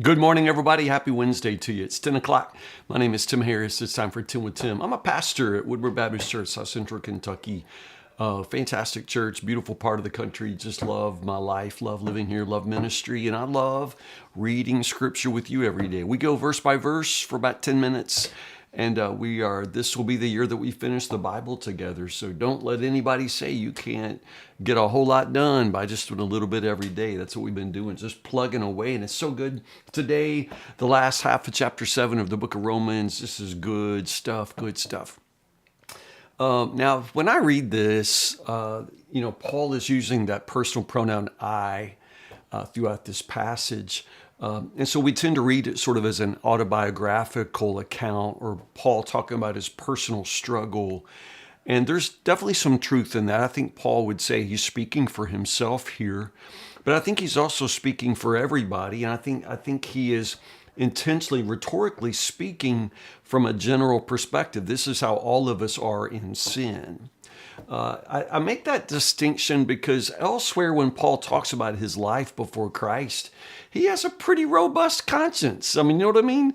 Good morning, everybody. Happy Wednesday to you. It's 10 o'clock. My name is Tim Harris. It's time for 10 with Tim. I'm a pastor at Woodward Baptist Church, South Central Kentucky. Fantastic church, beautiful part of the country. Just love my life, love living here, love ministry, and I love reading scripture with you every day. We go verse by verse for about 10 minutes. And this will be the year that we finish the Bible together. So don't let anybody say you can't get a whole lot done by just doing a little bit every day. That's what we've been doing, just plugging away. And it's so good. Today, the last half of chapter 7 of the book of Romans. This is good stuff, good stuff. Now, when I read this, Paul is using that personal pronoun I throughout this passage. And so we tend to read it sort of as an autobiographical account or Paul talking about his personal struggle. And there's definitely some truth in that. I think Paul would say he's speaking for himself here, but I think he's also speaking for everybody. And I think he is intentionally, rhetorically speaking from a general perspective. This is how all of us are in sin. I make that distinction because elsewhere when Paul talks about his life before Christ, he has a pretty robust conscience. I mean, you know what I mean?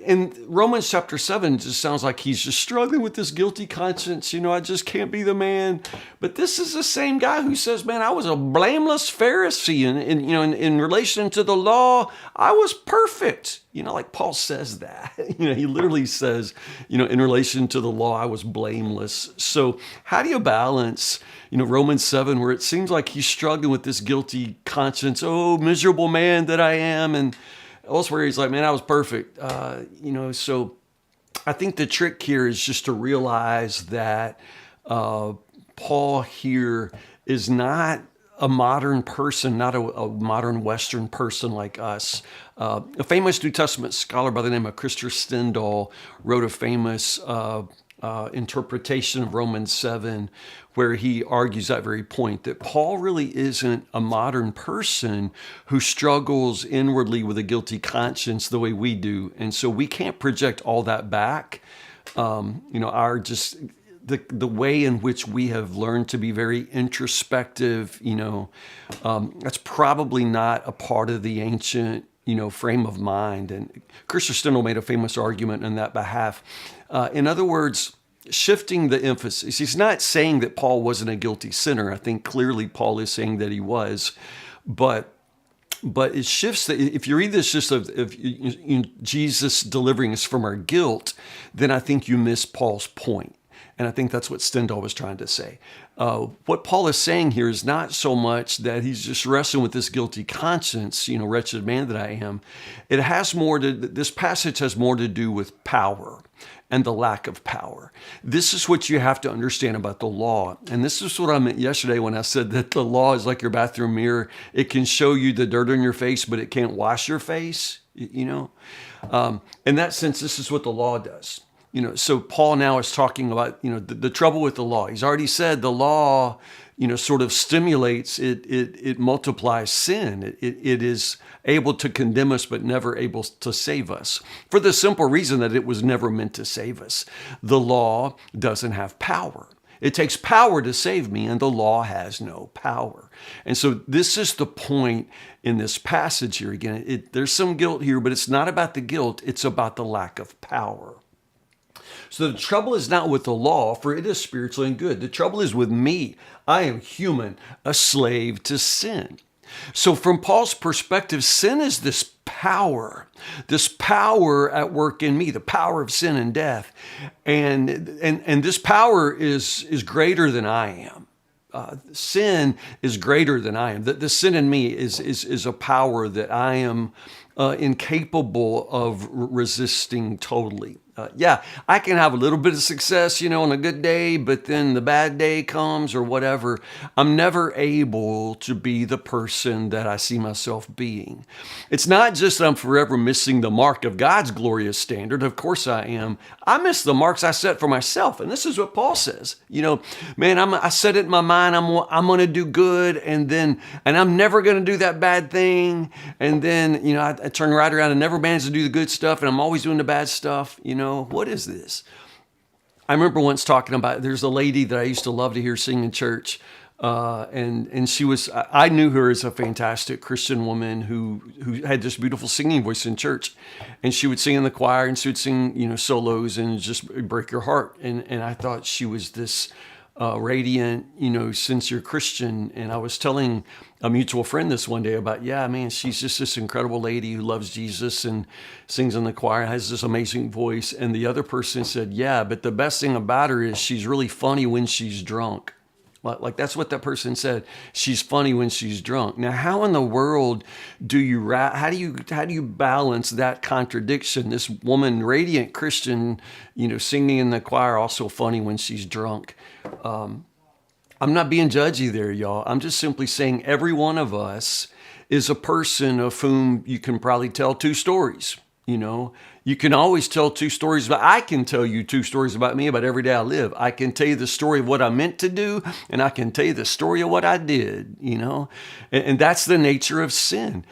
And Romans chapter 7 just sounds like he's just struggling with this guilty conscience. I just can't be the man. But this is the same guy who says, man, I was a blameless Pharisee. And in relation to the law, I was perfect. Like Paul says that. He literally says, in relation to the law, I was blameless. So how do you balance, Romans 7, where it seems like he's struggling with this guilty conscience, oh, miserable man that I am, and elsewhere he's like, man, I was perfect. So I think the trick here is just to realize that Paul here is not a modern person, not a modern Western person like us. A famous New Testament scholar by the name of Christopher Stendhal wrote a famous interpretation of Romans 7, where he argues that very point, that Paul really isn't a modern person who struggles inwardly with a guilty conscience the way we do. And so we can't project all that back. The way in which we have learned to be very introspective, that's probably not a part of the ancient, frame of mind. And Christopher Stendhal made a famous argument on that behalf. In other words, shifting the emphasis. He's not saying that Paul wasn't a guilty sinner. I think clearly Paul is saying that he was, but it shifts. If you read this just of Jesus delivering us from our guilt, then I think you miss Paul's point. And I think that's what Stendhal was trying to say. What Paul is saying here is not so much that he's just wrestling with this guilty conscience, wretched man that I am. This passage has more to do with power and the lack of power. This is what you have to understand about the law. And this is what I meant yesterday when I said that the law is like your bathroom mirror. It can show you the dirt on your face, but it can't wash your face, In that sense, this is what the law does. So Paul now is talking about, the trouble with the law. He's already said the law, sort of stimulates, it multiplies sin. It is able to condemn us, but never able to save us for the simple reason that it was never meant to save us. The law doesn't have power. It takes power to save me, and the law has no power. And so this is the point in this passage here. Again, there's some guilt here, but it's not about the guilt. It's about the lack of power. So the trouble is not with the law, for it is spiritual and good. The trouble is with me. I am human, a slave to sin. So from Paul's perspective, sin is this power at work in me, the power of sin and death. And this power is greater than I am. Sin is greater than I am. The sin in me is a power that I am incapable of resisting totally. I can have a little bit of success, on a good day, but then the bad day comes or whatever. I'm never able to be the person that I see myself being. It's not just that I'm forever missing the mark of God's glorious standard. Of course I am. I miss the marks I set for myself. And this is what Paul says. I set it in my mind, I'm going to do good, and I'm never going to do that bad thing. And then, I turn right around and never manage to do the good stuff, and I'm always doing the bad stuff. What is this? I remember once talking about, there's a lady that I used to love to hear sing in church. And she was, I knew her as a fantastic Christian woman who had this beautiful singing voice in church, and she would sing in the choir, and she would sing, solos, and just break your heart. And I thought she was this radiant, sincere Christian. And I was telling a mutual friend this one day about, yeah, man, she's just this incredible lady who loves Jesus and sings in the choir, has this amazing voice. And the other person said, yeah, but the best thing about her is she's really funny when she's drunk. Like that's what that person said. She's funny when she's drunk. Now, how in the world how do you balance that contradiction? This woman, radiant Christian, singing in the choir, also funny when she's drunk. I'm not being judgy there, y'all. I'm just simply saying every one of us is a person of whom you can probably tell two stories. You can always tell two stories, but I can tell you two stories about me about every day I live. I can tell you the story of what I meant to do, and I can tell you the story of what I did, and that's the nature of sin.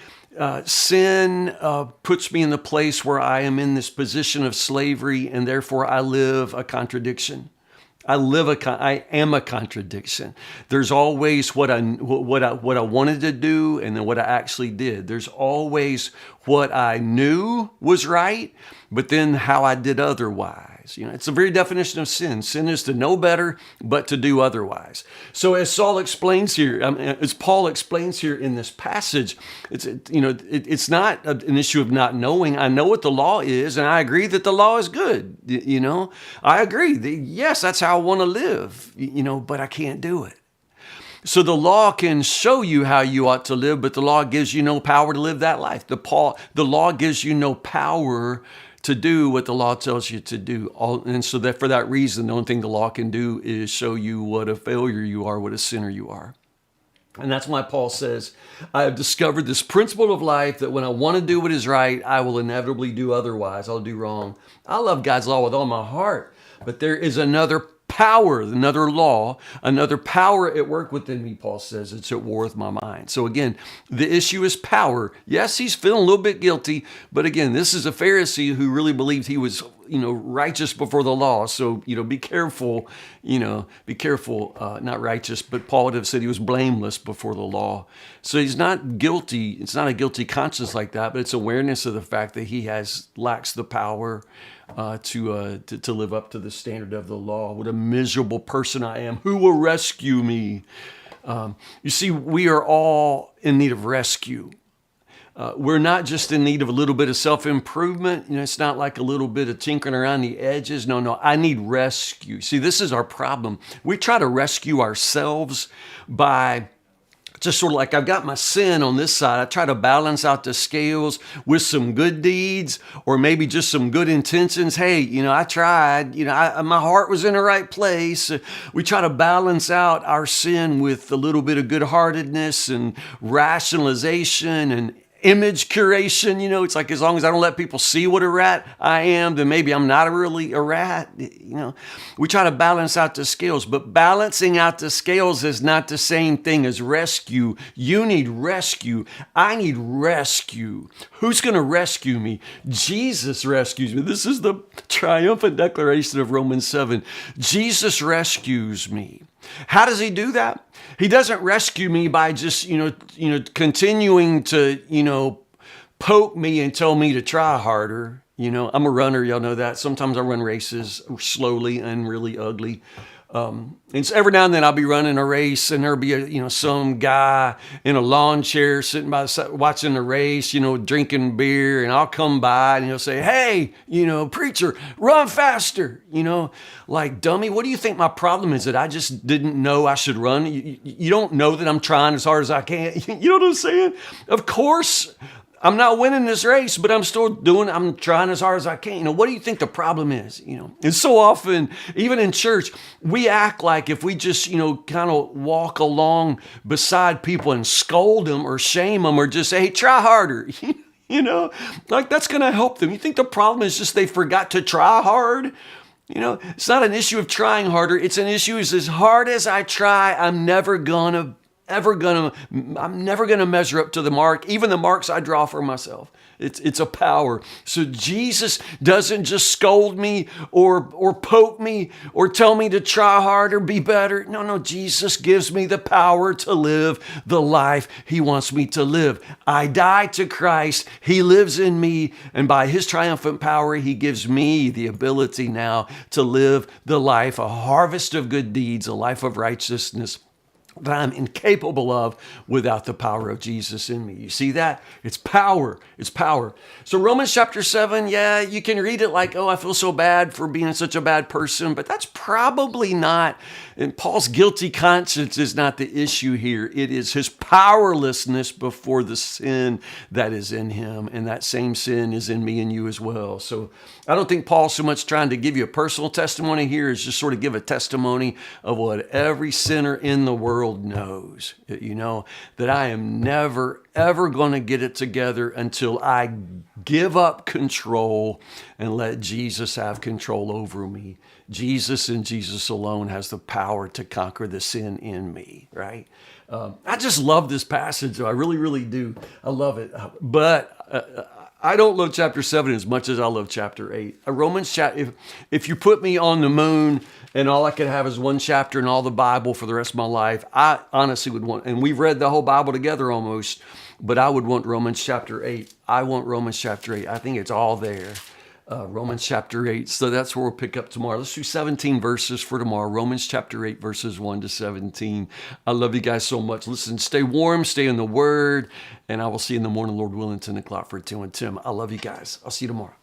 Sin puts me in the place where I am in this position of slavery, and therefore I live a contradiction. I am a contradiction. There's always what I wanted to do, and then what I actually did. There's always what I knew was right, but then how I did otherwise. It's the very definition of sin. Sin is to know better, but to do otherwise. So as Paul explains here in this passage, it's not an issue of not knowing. I know what the law is, and I agree that the law is good. I agree. Yes, that's how I want to live, but I can't do it. So the law can show you how you ought to live, but the law gives you no power to live that life. The law gives you no power to do what the law tells you to do. And so that for that reason, the only thing the law can do is show you what a failure you are, what a sinner you are. And that's why Paul says, I have discovered this principle of life that when I want to do what is right, I will inevitably do otherwise. I'll do wrong. I love God's law with all my heart, but there is another power, another law, another power at work within me, Paul says. It's at war with my mind. So again, the issue is power. Yes, he's feeling a little bit guilty, but again, this is a Pharisee who really believed he was, righteous before the law. So, be careful, not righteous, but Paul would have said he was blameless before the law. So he's not guilty. It's not a guilty conscience like that, but it's awareness of the fact that he lacks the power to live up to the standard of the law. What a miserable person I am. Who will rescue me? You see, we are all in need of rescue. We're not just in need of a little bit of self-improvement. It's not like a little bit of tinkering around the edges. No, I need rescue. See, this is our problem. We try to rescue ourselves by just sort of like, I've got my sin on this side. I try to balance out the scales with some good deeds or maybe just some good intentions. Hey, I tried, my heart was in the right place. We try to balance out our sin with a little bit of good-heartedness and rationalization and image curation. It's like, as long as I don't let people see what a rat I am, then maybe I'm not really a rat. We try to balance out the scales, but balancing out the scales is not the same thing as rescue. You need rescue. I need rescue. Who's going to rescue me? Jesus rescues me. This is the triumphant declaration of Romans 7. Jesus rescues me. How does he do that? He doesn't rescue me by just, continuing to, poke me and tell me to try harder. I'm a runner. Y'all know that. Sometimes I run races slowly and really ugly. And so every now and then I'll be running a race and there'll be some guy in a lawn chair sitting by the side watching the race, drinking beer, and I'll come by and he'll say, hey, preacher, run faster, like, dummy, what do you think my problem is? That I just didn't know I should run? You don't know that I'm trying as hard as I can. You know what I'm saying? Of course, I'm not winning this race, but I'm trying as hard as I can. What do you think the problem is? And so often, even in church, we act like if we just, kind of walk along beside people and scold them or shame them or just say, hey, try harder, like that's going to help them. You think the problem is just they forgot to try hard? It's not an issue of trying harder. It's an issue is as hard as I try, I'm never going to never gonna measure up to the mark, even the marks I draw for myself. It's a power. So Jesus doesn't just scold me or poke me or tell me to try harder, be better. No, Jesus gives me the power to live the life he wants me to live. I die to Christ. He lives in me. And by his triumphant power, he gives me the ability now to live the life, a harvest of good deeds, a life of righteousness that I'm incapable of without the power of Jesus in me. You see that? It's power. It's power. So Romans chapter 7, yeah, you can read it like, oh, I feel so bad for being such a bad person, but that's probably not, and Paul's guilty conscience is not the issue here. It is his powerlessness before the sin that is in him, and that same sin is in me and you as well. So I don't think Paul's so much trying to give you a personal testimony here, is just sort of give a testimony of what every sinner in the world knows, that I am never, ever going to get it together until I give up control and let Jesus have control over me. Jesus and Jesus alone has the power to conquer the sin in me, right? I just love this passage. I really, really do. I love it. But I don't love chapter 7 as much as I love chapter 8. Romans chapter, if you put me on the moon and all I could have is one chapter in all the Bible for the rest of my life, I honestly would want, and we've read the whole Bible together almost, but I would want Romans chapter 8. I want Romans chapter 8. I think it's all there. Romans chapter 8. So that's where we'll pick up tomorrow. Let's do 17 verses for tomorrow. Romans chapter 8, verses 1 to 17. I love you guys so much. Listen, stay warm, stay in the Word, and I will see you in the morning, Lord willing, 10 o'clock for Tim with Tim. I love you guys. I'll see you tomorrow.